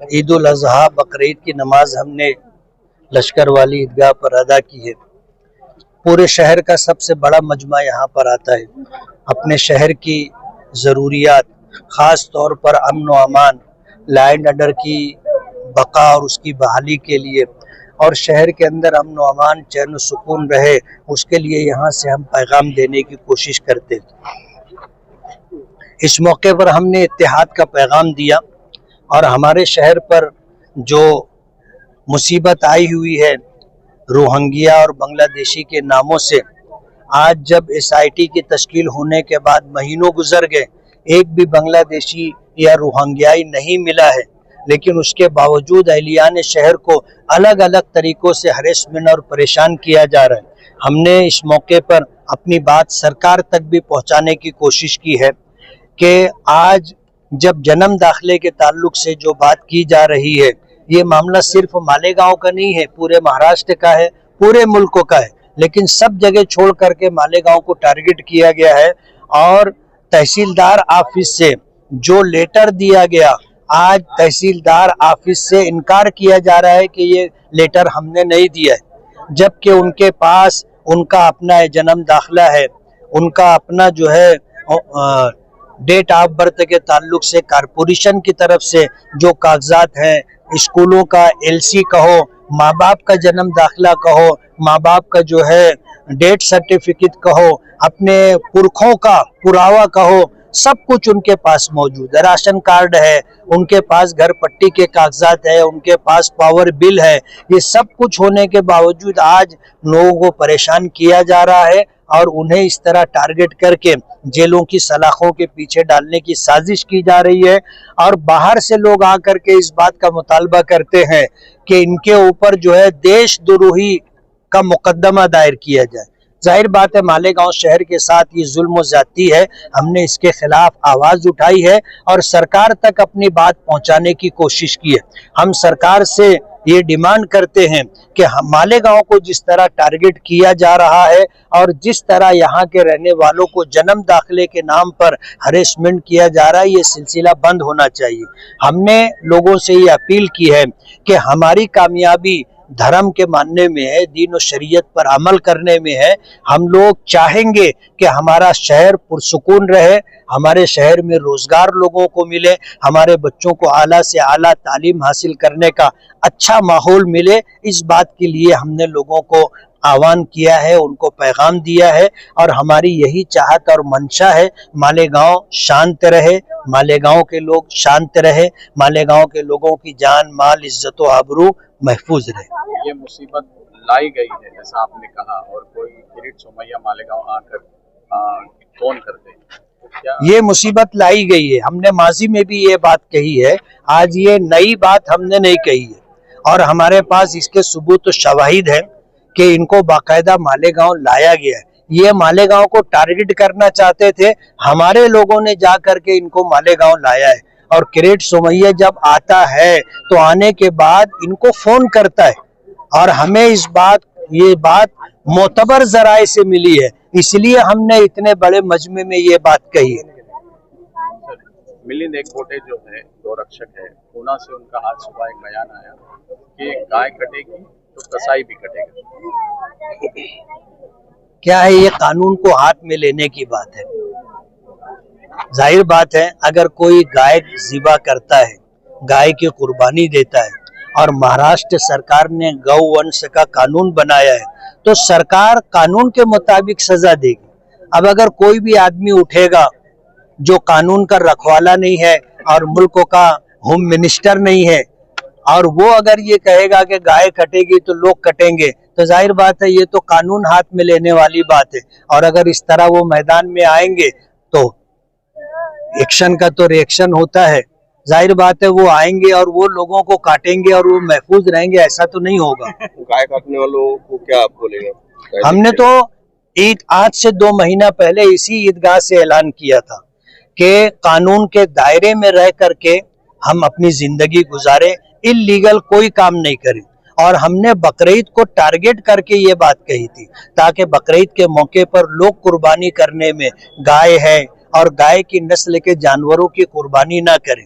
عید الاضحیٰ بقرعید کی نماز ہم نے لشکر والی عیدگاہ پر ادا کی ہے۔ پورے شہر کا سب سے بڑا مجمع یہاں پر آتا ہے۔ اپنے شہر کی ضروریات، خاص طور پر امن و امان، لا اینڈ آرڈر کی بقا اور اس کی بحالی کے لیے، اور شہر کے اندر امن و امان، چین و سکون رہے، اس کے لیے یہاں سے ہم پیغام دینے کی کوشش کرتے ہیں۔ اس موقع پر ہم نے اتحاد کا پیغام دیا، اور ہمارے شہر پر جو مصیبت آئی ہوئی ہے روہنگیا اور بنگلہ دیشی کے ناموں سے، آج جب SIT کی تشکیل ہونے کے بعد مہینوں گزر گئے، ایک بھی بنگلہ دیشی یا روہنگیائی نہیں ملا ہے، لیکن اس کے باوجود اہلیان شہر کو الگ الگ طریقوں سے ہریسمنٹ اور پریشان کیا جا رہا ہے۔ ہم نے اس موقع پر اپنی بات سرکار تک بھی پہنچانے کی کوشش کی ہے کہ آج جب جنم داخلے کے تعلق سے جو بات کی جا رہی ہے، یہ معاملہ صرف مالیگاؤں کا نہیں ہے، پورے مہاراشٹر کا ہے، پورے ملک کا ہے، لیکن سب جگہ چھوڑ کر کے مالیگاؤں کو ٹارگٹ کیا گیا ہے۔ اور تحصیلدار آفس سے جو لیٹر دیا گیا، آج تحصیلدار آفس سے انکار کیا جا رہا ہے کہ یہ لیٹر ہم نے نہیں دیا ہے، جبکہ ان کے پاس ان کا اپنا جنم داخلہ ہے، ان کا اپنا جو ہے ڈیٹ آف برتھ کے تعلق سے کارپوریشن کی طرف سے جو کاغذات ہیں، اسکولوں کا LC کہو، ماں باپ کا جنم داخلہ کہو، ماں باپ کا جو ہے ڈیٹ سرٹیفکیٹ کہو، اپنے پرکھوں کا پراوا کہو، سب کچھ ان کے پاس موجود ہے۔ راشن کارڈ ہے، ان کے پاس گھر پٹی کے کاغذات ہے، ان کے پاس پاور بل ہے۔ یہ سب کچھ ہونے کے باوجود آج لوگوں کو پریشان کیا جا رہا ہے، اور انہیں اس طرح ٹارگٹ کر کے جیلوں کی سلاخوں کے پیچھے ڈالنے کی سازش کی جا رہی ہے۔ اور باہر سے لوگ آ کر کے اس بات کا مطالبہ کرتے ہیں کہ ان کے اوپر جو ہے دیش دروہی کا مقدمہ دائر کیا جائے۔ ظاہر بات ہے مالیگاؤں شہر کے ساتھ یہ ظلم و زیادتی ہے، ہم نے اس کے خلاف آواز اٹھائی ہے اور سرکار تک اپنی بات پہنچانے کی کوشش کی ہے۔ ہم سرکار سے یہ ڈیمانڈ کرتے ہیں کہ مالیگاؤں کو جس طرح ٹارگٹ کیا جا رہا ہے اور جس طرح یہاں کے رہنے والوں کو جنم داخلے کے نام پر ہریسمنٹ کیا جا رہا ہے، یہ سلسلہ بند ہونا چاہیے۔ ہم نے لوگوں سے یہ اپیل کی ہے کہ ہماری کامیابی دھرم کے ماننے میں ہے، دین و شریعت پر عمل کرنے میں ہے۔ ہم لوگ چاہیں گے کہ ہمارا شہر پرسکون رہے، ہمارے شہر میں روزگار لوگوں کو ملے، ہمارے بچوں کو اعلیٰ سے اعلیٰ تعلیم حاصل کرنے کا اچھا ماحول ملے۔ اس بات کے لیے ہم نے لوگوں کو آہوان کیا ہے، ان کو پیغام دیا ہے، اور ہماری یہی چاہت اور منشا ہے مالیگاؤں شانت رہے، مالیگاؤں کے لوگ شانت رہے، مالیگاؤں کے لوگوں کی جان مال عزت و آبرو محفوظ رہے۔ یہ مصیبت لائی گئی ہے جیسا آپ نے کہا، اور کوئی کریٹ سومیا مالیگاؤں آ کر فون کرتے ہیں، یہ مصیبت لائی گئی ہے۔ ہم نے ماضی میں بھی یہ بات کہی ہے، آج یہ نئی بات ہم نے نہیں کہی ہے، اور ہمارے پاس اس کے ثبوت و شواہد ہیں کہ ان کو باقاعدہ مالیگاؤں لایا گیا ہے۔ یہ مالیگاؤں کو ٹارگٹ کرنا چاہتے تھے، ہمارے لوگوں نے جا کر کے ان کو مالیگاؤں لایا ہے۔ اور کریٹ سومیا جب آتا ہے تو آنے کے بعد ان کو فون کرتا ہے، اور ہمیں یہ بات معتبر ذرائع سے ملی ہے، اس لیے ہم نے اتنے بڑے مجمع میں یہ بات کہی ہے۔ ملند ایک کوٹے جو ہے گو رکشک ہے، پونا سے ان کا آج صبح ایک بیان آیا کہ گائے کٹے گی تو کسائی بھی کٹے گا۔ کیا ہے یہ قانون کو ہاتھ میں لینے کی بات ہے؟ ظاہر بات ہے اگر کوئی گائے ذبح کرتا ہے، گائے کی قربانی دیتا ہے، اور مہاراشٹر سرکار نے گو ونش کا قانون بنایا ہے تو سرکار قانون کے مطابق سزا دے گی۔ اب اگر کوئی بھی آدمی اٹھے گا جو قانون کا رکھوالا نہیں ہے اور ملک کا ہوم منسٹر نہیں ہے، اور وہ اگر یہ کہے گا کہ گائے کٹے گی تو لوگ کٹیں گے، تو ظاہر بات ہے یہ تو قانون ہاتھ میں لینے والی بات ہے۔ اور اگر اس طرح وہ میدان میں آئیں گے تو ایکشن کا تو ریئیکشن ہوتا ہے۔ ظاہر بات ہے وہ آئیں گے اور وہ لوگوں کو کاٹیں گے اور وہ محفوظ رہیں گے، ایسا تو نہیں ہوگا۔ گائے کاٹنے والوں کو کیا آپ بولیں گے؟ ہم نے تو آج سے 2 مہینہ پہلے اسی عیدگاہ سے اعلان کیا تھا کہ قانون کے دائرے میں رہ کر کے ہم اپنی زندگی گزاریں، اللیگل کوئی کام نہیں کریں۔ اور ہم نے بقرعید کو ٹارگٹ کر کے یہ بات کہی تھی تاکہ بقرعید کے موقع پر لوگ قربانی کرنے میں گائے ہے اور گائے کی نسل کے جانوروں کی قربانی نہ کریں۔